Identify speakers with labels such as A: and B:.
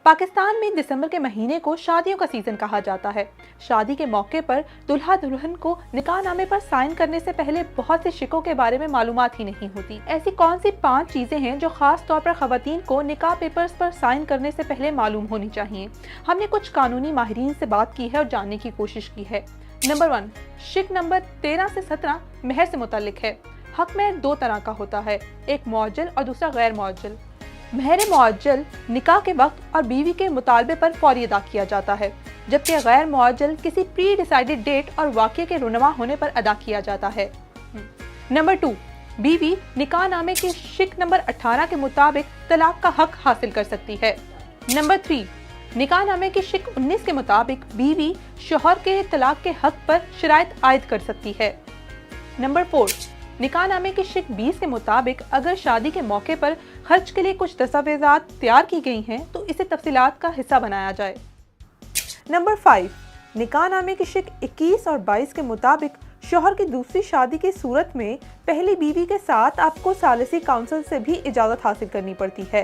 A: पाकिस्तान में दिसंबर के महीने को शादियों का सीजन कहा जाता है। शादी के मौके पर दुल्हा दुल्हन को निकाहनामे पर साइन करने से पहले बहुत से शिकों के बारे में मालूमात ही नहीं होती। ऐसी कौन सी 5 चीजें हैं जो खास तौर पर खवातीन को निकाह पेपर्स पर साइन करने से पहले मालूम होनी चाहिए? हमने कुछ कानूनी माहिरीन से बात की है और जानने की कोशिश की है। नंबर 1, शिक नंबर 13 से 17 मेहर से मुतालिक है। हक मेहर 2 तरह का होता है, एक मुअज्जल और दूसरा गैर मुअज्जल। मेहर मुअज्जल निकाह के वक्त और बीवी के मुतालबे पर फौरी अदा किया जाता है, जबकि गैर मुअज्जल किसी प्री डिसाइडेड डेट और वाक़े के रुनवा होने पर अदा किया जाता है। नंबर 2, बीवी निकाहनामे के शिक नंबर 18 के मुताबिक तलाक का हक हासिल कर सकती है। नंबर 3, निकाहनामे की शिक 19 के मुताबिक बीवी शौहर के तलाक के हक पर शराइत आयद कर सकती है। नंबर 4, निकाहनामे की शिक 20 के मुताबिक अगर शादी के मौके पर खर्च के लिए कुछ दस्तावेजात तैयार की गई हैं तो इसे तफसीलात का हिस्सा बनाया जाए। नंबर 5, निकाहनामे की शिक 21 और 22 के मुताबिक शौहर की दूसरी शादी की सूरत में पहली बीवी के साथ आपको सालिसी काउंसिल से भी इजाज़त हासिल करनी पड़ती है।